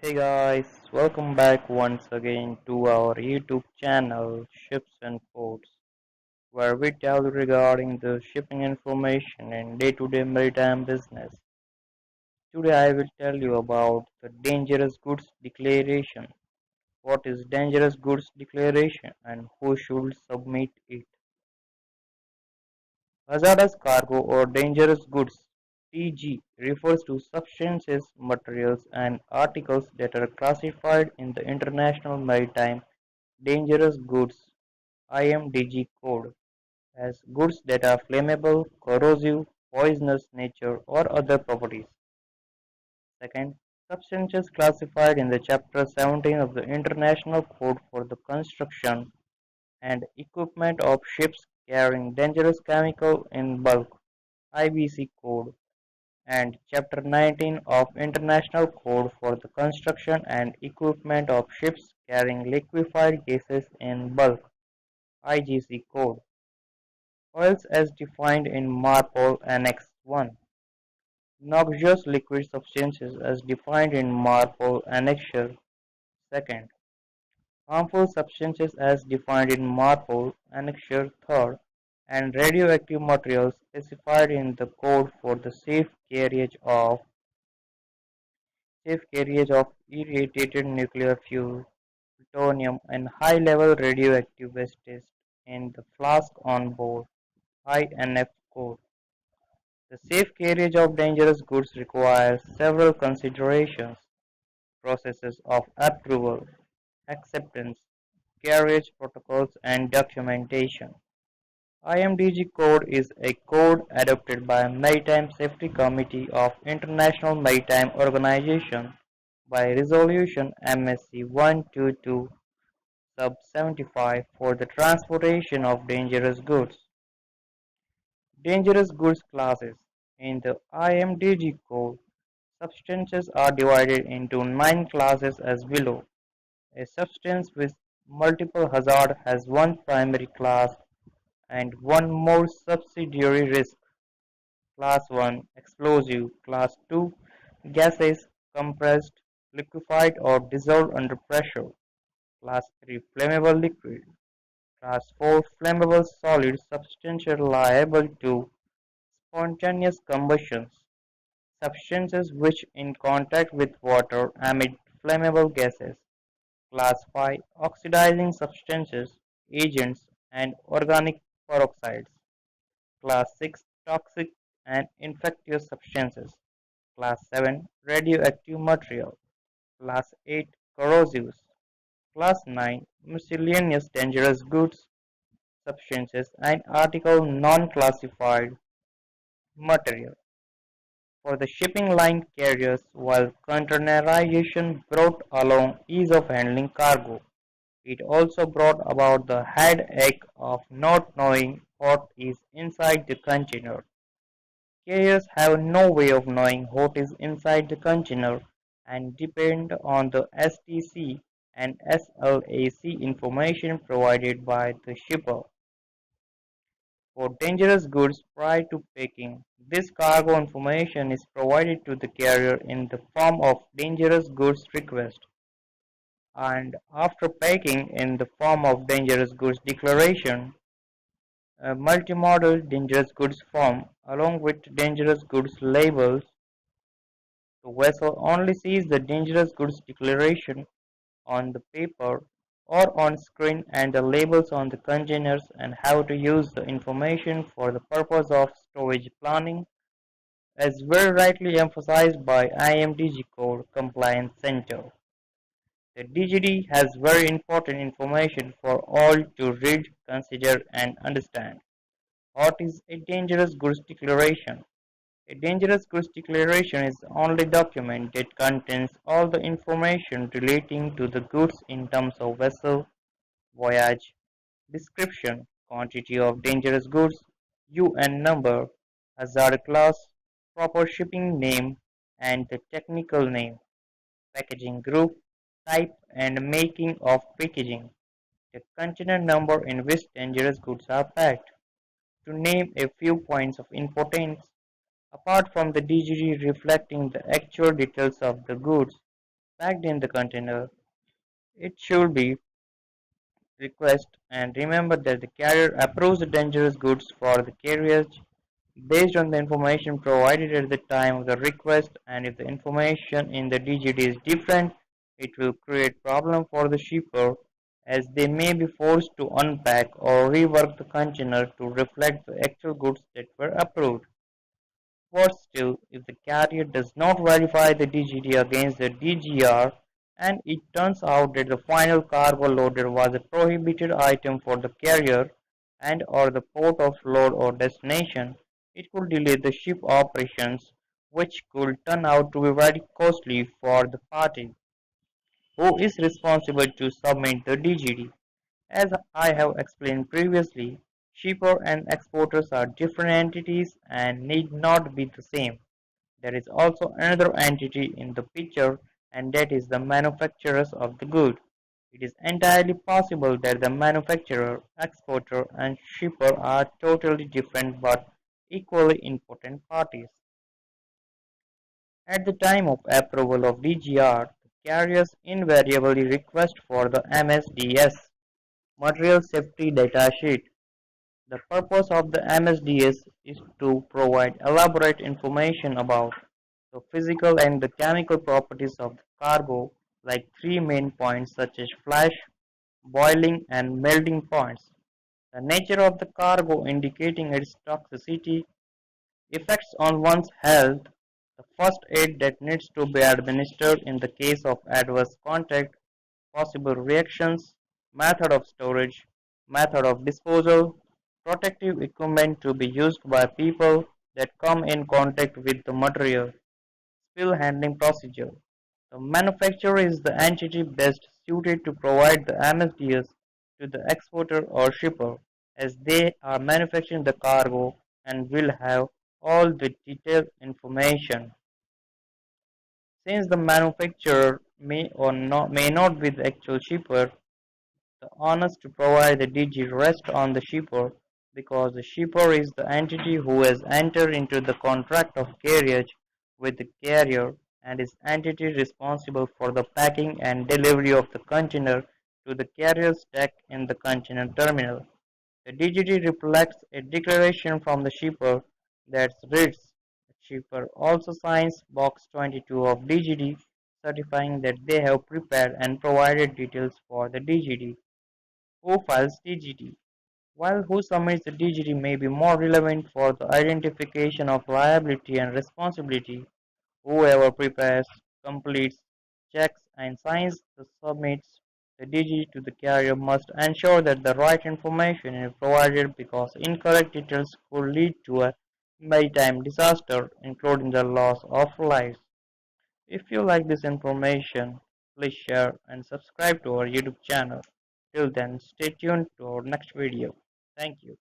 Hey guys, welcome back once again to our YouTube channel Ships and Ports, where we tell you regarding the shipping information in day-to-day maritime business. Today I will tell you about the dangerous goods declaration. What is dangerous goods declaration and who should submit it? Hazardous cargo or dangerous goods (TG) refers to substances, materials, and articles that are classified in the International Maritime Dangerous Goods (Imdg Code) as goods that are flammable, corrosive, poisonous nature, or other properties. Second, substances classified in the Chapter 17 of the International Code for the Construction and Equipment of Ships carrying dangerous chemical in bulk (IBC Code) and Chapter 19 of International Code for the Construction and Equipment of Ships carrying liquefied gases in bulk (IGC Code). Oils as defined in MARPOL Annex I. Noxious liquid substances as defined in MARPOL Annexure II. Harmful substances as defined in MARPOL Annexure III, and radioactive materials specified in the Code for the safe carriage of irradiated nuclear fuel, plutonium, and high-level radioactive wastes in the flask on board (INF Code). The safe carriage of dangerous goods requires several considerations: processes of approval, acceptance, carriage protocols, and documentation. Imdg Code is a code adopted by Maritime Safety Committee of International Maritime Organization by Resolution MSC 122 sub 75 for the transportation of dangerous goods. Dangerous goods classes. In the Imdg Code, substances are divided into 9 classes as below. A substance with multiple hazards has one primary class and one more subsidiary risk. Class 1 Explosive, Class 2 Gases, compressed, liquefied or dissolved under pressure. Class 3 Flammable liquid. Class 4 Flammable solid substances liable to spontaneous combustion. Substances which in contact with water emit flammable gases. Class 5 Oxidizing substances, agents, and organic peroxides. Class 6 Toxic and infectious substances. Class 7 Radioactive material. Class 8 Corrosives. Class 9 Miscellaneous dangerous goods, substances, and article non-classified material. For the shipping line carriers, while containerization brought along ease of handling cargo, it also brought about the headache of not knowing what is inside the container. Carriers have no way of knowing what is inside the container and depend on the STC and SLAC information provided by the shipper. For dangerous goods prior to packing, this cargo information is provided to the carrier in the form of dangerous goods request, and after packing in the form of dangerous goods declaration. A multimodal dangerous goods form, along with dangerous goods labels. The vessel only sees the dangerous goods declaration on the paper or on screen and the labels on the containers, and how to use the information for the purpose of storage planning, as very rightly emphasized by Imdg Code Compliance Center. The DGD has very important information for all to read, consider, and understand. What is a dangerous goods declaration? A dangerous goods declaration is the only document that contains all the information relating to the goods in terms of vessel, voyage, description, quantity of dangerous goods, UN number, hazard class, proper shipping name and the technical name, packaging group, type and making of packaging, the container number in which dangerous goods are packed. To name a few points of importance, apart from the DGD reflecting the actual details of the goods, packed in the container. It should be request and remember that the carrier approves the dangerous goods for the carriage based on the information provided at the time of the request, and if the information in the DGD is different, it will create problem for the shipper as they may be forced to unpack or rework the container to reflect the actual goods that were approved. Worse still, if the carrier does not verify the DGD against the DGR and it turns out that the final cargo loaded was a prohibited item for the carrier and or the port of load or destination, it could delay the ship operations, which could turn out to be very costly for the party who is responsible to submit the DGD. As I have explained previously, shipper and exporters are different entities and need not be the same. There is also another entity in the picture, and that is the manufacturers of the good. It is entirely possible that the manufacturer, exporter, and shipper are totally different but equally important parties. At the time of approval of DGR, the carriers invariably request for the MSDS, Material Safety Data Sheet. The purpose of the MSDS is to provide elaborate information about the physical and the chemical properties of the cargo, like three main points such as flash, boiling, and melting points. The nature of the cargo indicating its toxicity, effects on one's health, the first aid that needs to be administered in the case of adverse contact, possible reactions, method of storage, method of disposal, protective equipment to be used by people that come in contact with the material, spill handling procedure. The manufacturer is the entity best suited to provide the MSDS to the exporter or shipper, as they are manufacturing the cargo and will have all the detailed information. Since the manufacturer may not be the actual shipper, the onus to provide the DG rests on the shipper because the shipper is the entity who has entered into the contract of carriage with the carrier and is entity responsible for the packing and delivery of the container to the carrier's deck in the container terminal. The DGD reflects a declaration from the shipper that reads, the shipper also signs box 22 of DGD certifying that they have prepared and provided details for the DGD. Who files DGD? While who submits the DGD may be more relevant for the identification of liability and responsibility, whoever prepares, completes, checks, and signs the submits the DGD to the carrier must ensure that the right information is provided because incorrect details could lead to a maritime disaster, including the loss of lives. If you like this information, please share and subscribe to our YouTube channel. Till then, stay tuned to our next video. Thank you.